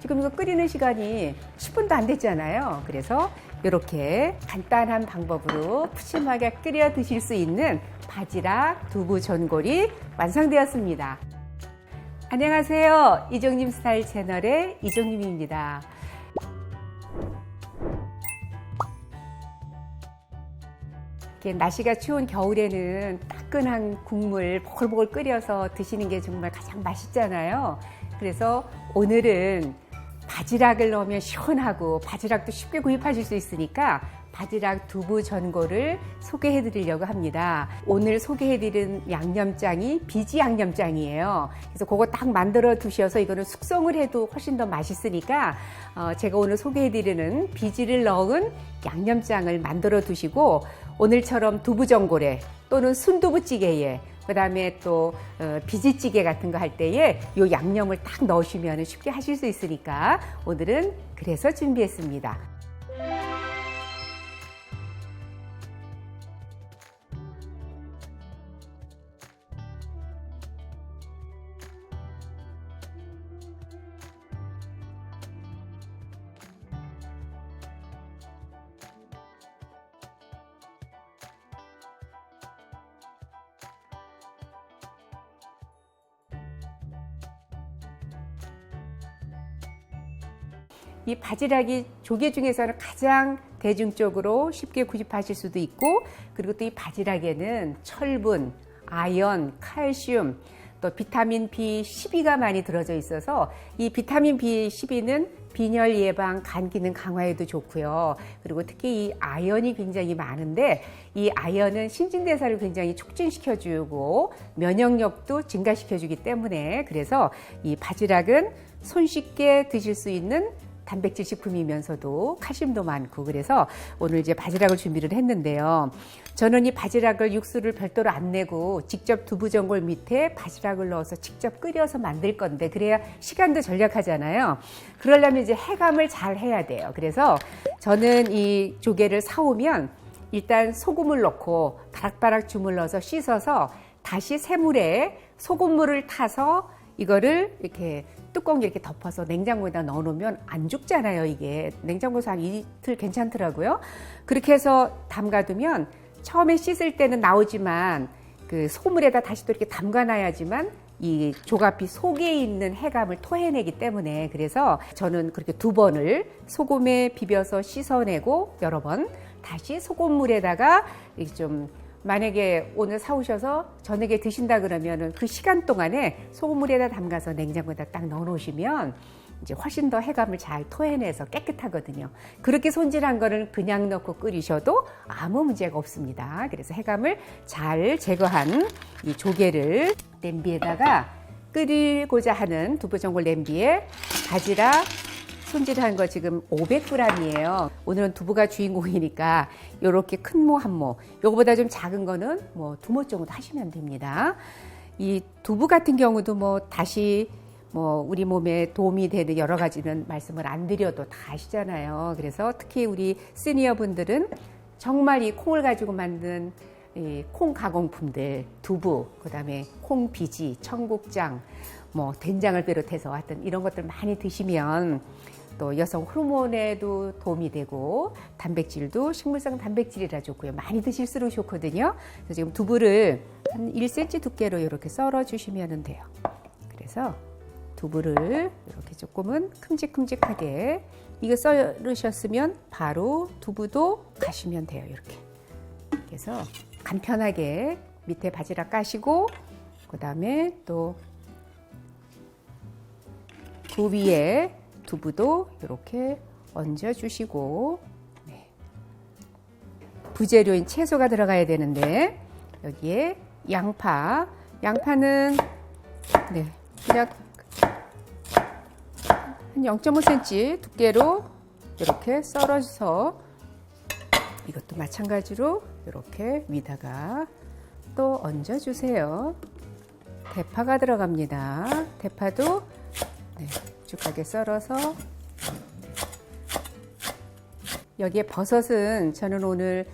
지금 이거 끓이는 시간이 10분도 안 됐잖아요. 그래서 이렇게 간단한 방법으로 푸짐하게 끓여 드실 수 있는 바지락 두부 전골이 완성되었습니다. 안녕하세요. 이종님 스타일 채널의 이종님입니다. 이렇게 날씨가 추운 겨울에는 따끈한 국물 보글보글 끓여서 드시는 게 정말 가장 맛있잖아요. 그래서 오늘은 바지락을 넣으면 시원하고 바지락도 쉽게 구입하실 수 있으니까 바지락 두부 전골을 소개해 드리려고 합니다. 오늘 소개해 드린 양념장이 비지 양념장이에요. 그래서 그거 딱 만들어 두셔서 이거는 숙성을 해도 훨씬 더 맛있으니까 제가 오늘 소개해 드리는 비지를 넣은 양념장을 만들어 두시고 오늘처럼 두부 전골에 또는 순두부찌개에 그 다음에 또 비지찌개 같은 거 할 때에 이 양념을 딱 넣으시면 쉽게 하실 수 있으니까 오늘은 그래서 준비했습니다. 이 바지락이 조개 중에서는 가장 대중적으로 쉽게 구입하실 수도 있고, 그리고 또 이 바지락에는 철분, 아연, 칼슘, 또 비타민 B12가 많이 들어져 있어서 이 비타민 B12는 빈혈 예방, 간 기능 강화에도 좋고요. 그리고 특히 이 아연이 굉장히 많은데 이 아연은 신진대사를 굉장히 촉진시켜주고 면역력도 증가시켜주기 때문에 그래서 이 바지락은 손쉽게 드실 수 있는 단백질 식품이면서도 칼슘도 많고 그래서 오늘 이제 바지락을 준비를 했는데요. 저는 이 바지락을 육수를 별도로 안 내고 직접 두부 전골 밑에 바지락을 넣어서 직접 끓여서 만들 건데 그래야 시간도 절약하잖아요. 그러려면 이제 해감을 잘 해야 돼요. 그래서 저는 이 조개를 사오면 일단 소금을 넣고 바락바락 주물러서 씻어서 다시 새물에 소금물을 타서 이거를 이렇게 뚜껑 이렇게 덮어서 냉장고에다 넣어놓으면 안 죽잖아요. 이게 냉장고에서 한 이틀 괜찮더라고요. 그렇게 해서 담가두면 처음에 씻을 때는 나오지만 그 소물에다 다시 또 이렇게 담가놔야지만 이 조가피 속에 있는 해감을 토해내기 때문에 그래서 저는 그렇게 2번을 소금에 비벼서 씻어내고 여러 번 다시 소금물에다가 이렇게 좀 만약에 오늘 사오셔서 저녁에 드신다 그러면은 그 시간 동안에 소금물에다 담가서 냉장고에다 딱 넣어 놓으시면 이제 훨씬 더 해감을 잘 토해내서 깨끗하거든요. 그렇게 손질한 거는 그냥 넣고 끓이셔도 아무 문제가 없습니다. 그래서 해감을 잘 제거한 이 조개를 냄비에다가 끓이고자 하는 두부전골 냄비에 바지락 손질한 거 지금 500g이에요. 오늘은 두부가 주인공이니까 이렇게 큰 모 한 모, 요거보다 좀 작은 거는 뭐 2모 정도 하시면 됩니다. 이 두부 같은 경우도 뭐 다시 뭐 우리 몸에 도움이 되는 여러 가지는 말씀을 안 드려도 다 아시잖아요. 그래서 특히 우리 시니어 분들은 정말 이 콩을 가지고 만든 이 콩 가공품들, 두부, 그다음에 콩 비지, 청국장, 뭐 된장을 비롯해서 하여튼 이런 것들 많이 드시면 또 여성 호르몬에도 도움이 되고 단백질도 식물성 단백질이라 좋고요. 많이 드실수록 좋거든요. 그래서 지금 두부를 한 1cm 두께로 이렇게 썰어 주시면 돼요. 그래서 두부를 이렇게 조금은 큼직큼직하게 이거 썰으셨으면 바로 두부도 가시면 돼요. 이렇게. 그래서 간편하게 밑에 바지락 까시고 그다음에 또 그 위에 두부도 이렇게 얹어주시고 네. 부재료인 채소가 들어가야 되는데 여기에 양파는 네, 그냥 한 0.5cm 두께로 이렇게 썰어서 이것도 마찬가지로 이렇게 위다가 또 얹어주세요. 대파가 들어갑니다. 대파도 네, 묵직하게 썰어서 여기에 버섯은 저는 오늘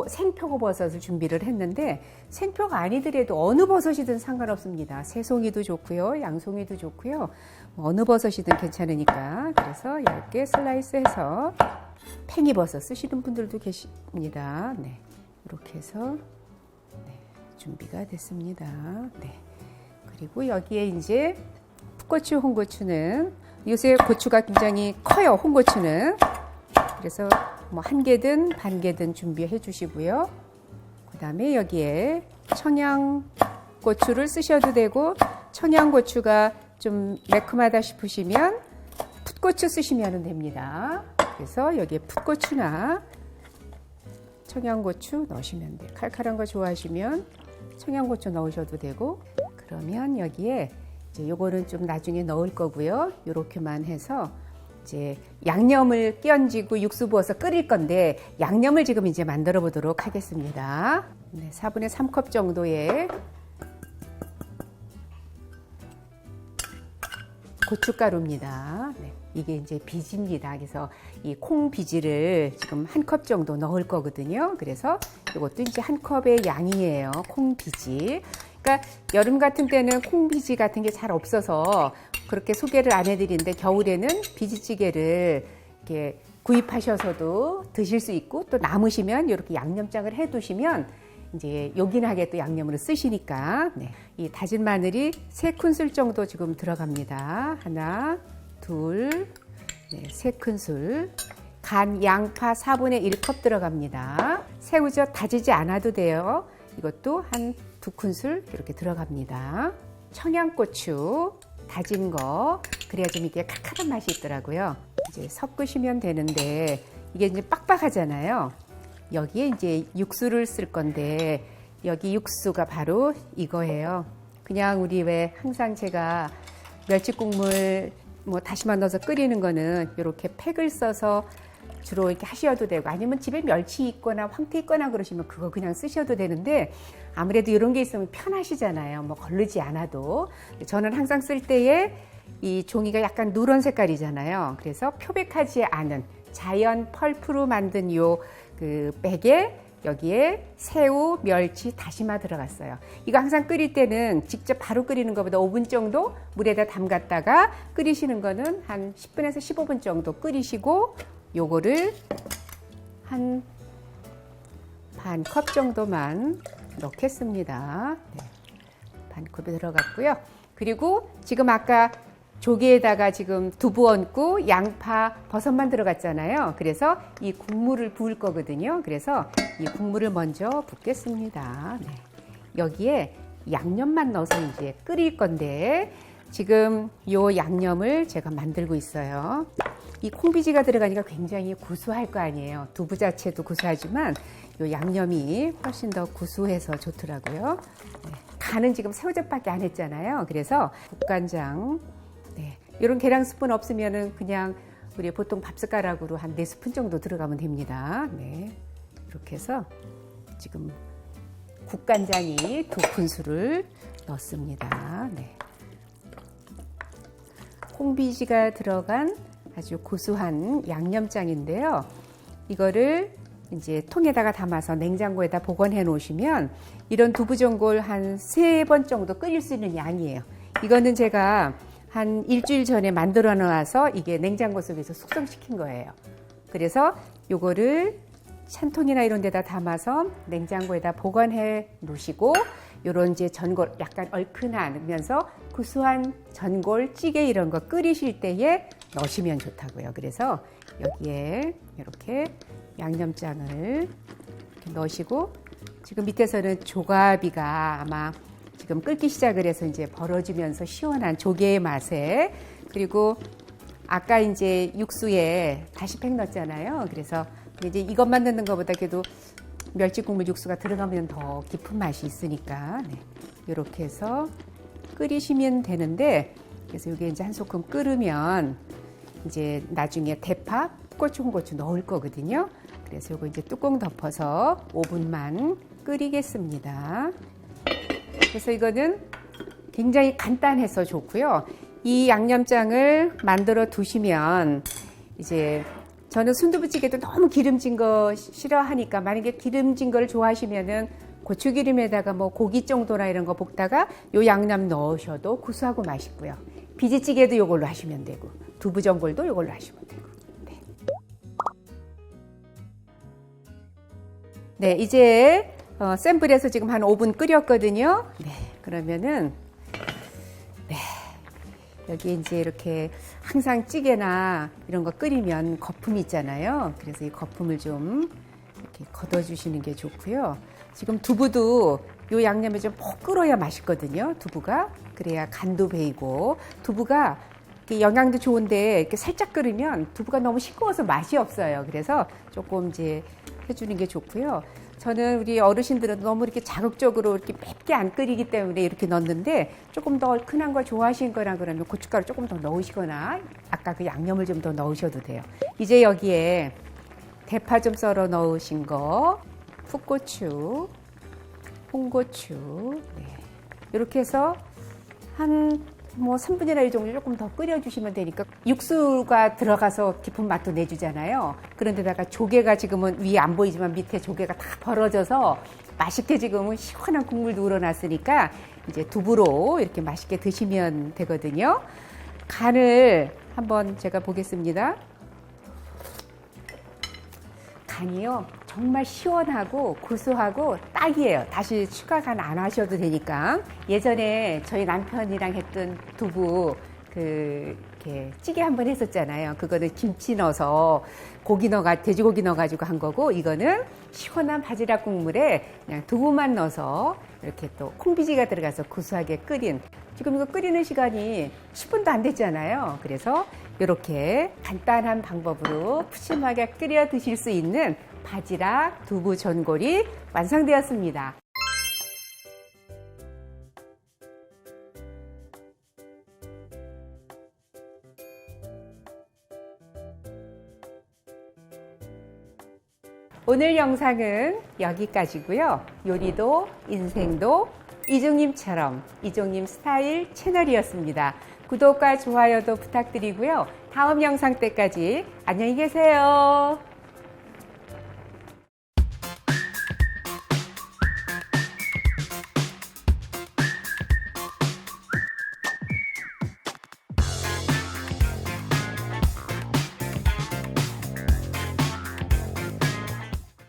생표고버섯을 준비를 했는데 생표가 아니더라도 어느 버섯이든 상관없습니다. 새송이도 좋고요, 양송이도 좋고요, 어느 버섯이든 괜찮으니까. 그래서 얇게 슬라이스해서 팽이버섯 쓰시는 분들도 계십니다. 네, 이렇게 해서 준비가 됐습니다. 네, 그리고 여기에 이제 풋고추, 홍고추는 요새 고추가 굉장히 커요. 홍고추는 그래서 뭐 한 개든 반 개든 준비해 주시고요. 그 다음에 여기에 청양고추를 쓰셔도 되고, 청양고추가 좀 매콤하다 싶으시면 풋고추 쓰시면 됩니다. 그래서 여기에 풋고추나 청양고추 넣으시면 돼요. 칼칼한 거 좋아하시면 청양고추 넣으셔도 되고, 그러면 여기에 이제 요거는 좀 나중에 넣을 거고요. 요렇게만 해서 이제 양념을 끼얹고 육수 부어서 끓일 건데, 양념을 지금 이제 만들어 보도록 하겠습니다. 네, 4분의 3컵 정도의 고춧가루입니다. 네, 이게 이제 비지입니다. 그래서 이 콩 비지를 지금 한 컵 정도 넣을 거거든요. 그래서 이것도 이제 한 컵의 양이에요. 콩 비지. 그러니까 여름 같은 때는 콩 비지 같은 게 잘 없어서 그렇게 소개를 안 해드리는데, 겨울에는 비지찌개를 이렇게 구입하셔서도 드실 수 있고, 또 남으시면 이렇게 양념장을 해두시면 이제 요긴하게 또 양념으로 쓰시니까. 네. 이 다진 마늘이 3큰술 정도 지금 들어갑니다. 하나, 둘, 네, 3큰술. 간 양파 4분의 1컵 들어갑니다. 새우젓 다지지 않아도 돼요. 이것도 한 2큰술 이렇게 들어갑니다. 청양고추 다진 거, 그래야 좀 이게 칼칼한 맛이 있더라고요. 이제 섞으시면 되는데, 이게 이제 빡빡하잖아요. 여기에 이제 육수를 쓸 건데, 여기 육수가 바로 이거예요. 그냥 우리 왜 항상 제가 멸치국물 뭐 다시마 넣어서 끓이는 거는 이렇게 팩을 써서 주로 이렇게 하셔도 되고, 아니면 집에 멸치 있거나 황태 있거나 그러시면 그거 그냥 쓰셔도 되는데, 아무래도 이런 게 있으면 편하시잖아요. 뭐 거르지 않아도. 저는 항상 쓸 때에 이 종이가 약간 누런 색깔이잖아요. 그래서 표백하지 않은 자연 펄프로 만든 요 그 백에 여기에 새우, 멸치, 다시마 들어갔어요. 이거 항상 끓일 때는 직접 바로 끓이는 것보다 5분 정도 물에다 담갔다가 끓이시는 거는 한 10분에서 15분 정도 끓이시고, 요거를 한 반 컵 정도만 넣겠습니다. 네, 반 컵이 들어갔고요. 그리고 지금 아까 조개에다가 지금 두부 얹고 양파, 버섯만 들어갔잖아요. 그래서 이 국물을 부을 거거든요. 그래서 이 국물을 먼저 붓겠습니다. 네. 여기에 양념만 넣어서 이제 끓일 건데, 지금 요 양념을 제가 만들고 있어요. 이 콩비지가 들어가니까 굉장히 구수할 거 아니에요. 두부 자체도 구수하지만 요 양념이 훨씬 더 구수해서 좋더라고요. 네. 간은 지금 새우젓밖에 안 했잖아요. 그래서 국간장, 네, 이런 계량 스푼 없으면은 그냥 우리 보통 밥 숟가락으로 한 4스푼 정도 들어가면 됩니다. 네, 이렇게 해서 지금 국간장이 2큰술을 넣습니다. 네. 콩비지가 들어간 아주 고소한 양념장인데요. 이거를 이제 통에다가 담아서 냉장고에다 보관해 놓으시면 이런 두부전골 한 3번 정도 끓일 수 있는 양이에요. 이거는 제가 한 일주일 전에 만들어 놔서 이게 냉장고 속에서 숙성시킨 거예요. 그래서 요거를 찬통이나 이런 데다 담아서 냉장고에다 보관해 놓으시고, 요런 이제 전골 약간 얼큰하면서 구수한 전골, 찌개 이런 거 끓이실 때에 넣으시면 좋다고요. 그래서 여기에 이렇게 양념장을 이렇게 넣으시고, 지금 밑에서는 조가비가 아마 지금 끓기 시작을 해서 이제 벌어지면서 시원한 조개의 맛에, 그리고 아까 이제 육수에 다시팩 넣었잖아요. 그래서 이제 이것만 넣는 것보다 그래도 멸치국물 육수가 들어가면 더 깊은 맛이 있으니까, 네, 이렇게 해서 끓이시면 되는데, 그래서 이게 이제 한 소끔 끓으면 이제 나중에 대파, 풋고추, 홍고추 넣을 거거든요. 그래서 이거 이제 뚜껑 덮어서 5분만 끓이겠습니다. 그래서 이거는 굉장히 간단해서 좋고요. 이 양념장을 만들어 두시면 이제 저는 순두부찌개도 너무 기름진 거 싫어하니까 만약에 기름진 걸 좋아하시면은 고추기름에다가 뭐 고기 정도나 이런 거 볶다가 요 양념 넣으셔도 구수하고 맛있고요. 비지찌개도 요걸로 하시면 되고 두부전골도 요걸로 하시면 되고. 네, 네 이제 센 불에서 지금 한 5분 끓였거든요. 네, 그러면은 네. 여기 이제 이렇게 항상 찌개나 이런 거 끓이면 거품이 있잖아요. 그래서 이 거품을 좀 이렇게 걷어주시는 게 좋고요. 지금 두부도 요 양념에 좀 푹 끓어야 맛있거든요. 두부가. 그래야 간도 배이고. 두부가 영양도 좋은데 이렇게 살짝 끓으면 두부가 너무 싱거워서 맛이 없어요. 그래서 조금 이제 해주는 게 좋고요. 저는 우리 어르신들은 너무 이렇게 자극적으로 이렇게 맵게 안 끓이기 때문에 이렇게 넣는데 조금 더 얼큰한 걸 좋아하시는 거라 그러면 고춧가루 조금 더 넣으시거나 아까 그 양념을 좀 더 넣으셔도 돼요. 이제 여기에 대파 좀 썰어 넣으신 거, 풋고추, 홍고추, 네. 이렇게 해서 한 3분의 1 정도 조금 더 끓여주시면 되니까 육수가 들어가서 깊은 맛도 내주잖아요. 그런데다가 조개가 지금은 위에 안 보이지만 밑에 조개가 다 벌어져서 맛있게 지금은 시원한 국물도 우러났으니까 이제 두부로 이렇게 맛있게 드시면 되거든요. 간을 한번 제가 보겠습니다. 간이요. 정말 시원하고 고소하고 딱이에요. 다시 추가 간 안 하셔도 되니까. 예전에 저희 남편이랑 했던 두부 이렇게 찌개 한번 했었잖아요. 그거는 김치 넣어서 돼지고기 넣어가지고 한 거고, 이거는 시원한 바지락 국물에 그냥 두부만 넣어서 이렇게 또 콩비지가 들어가서 고소하게 끓인. 지금 이거 끓이는 시간이 10분도 안 됐잖아요. 그래서 이렇게 간단한 방법으로 푸짐하게 끓여 드실 수 있는 바지락 두부 전골이 완성되었습니다. 오늘 영상은 여기까지고요. 요리도 인생도 이종님처럼 이종님 스타일 채널이었습니다. 구독과 좋아요도 부탁드리고요. 다음 영상 때까지 안녕히 계세요.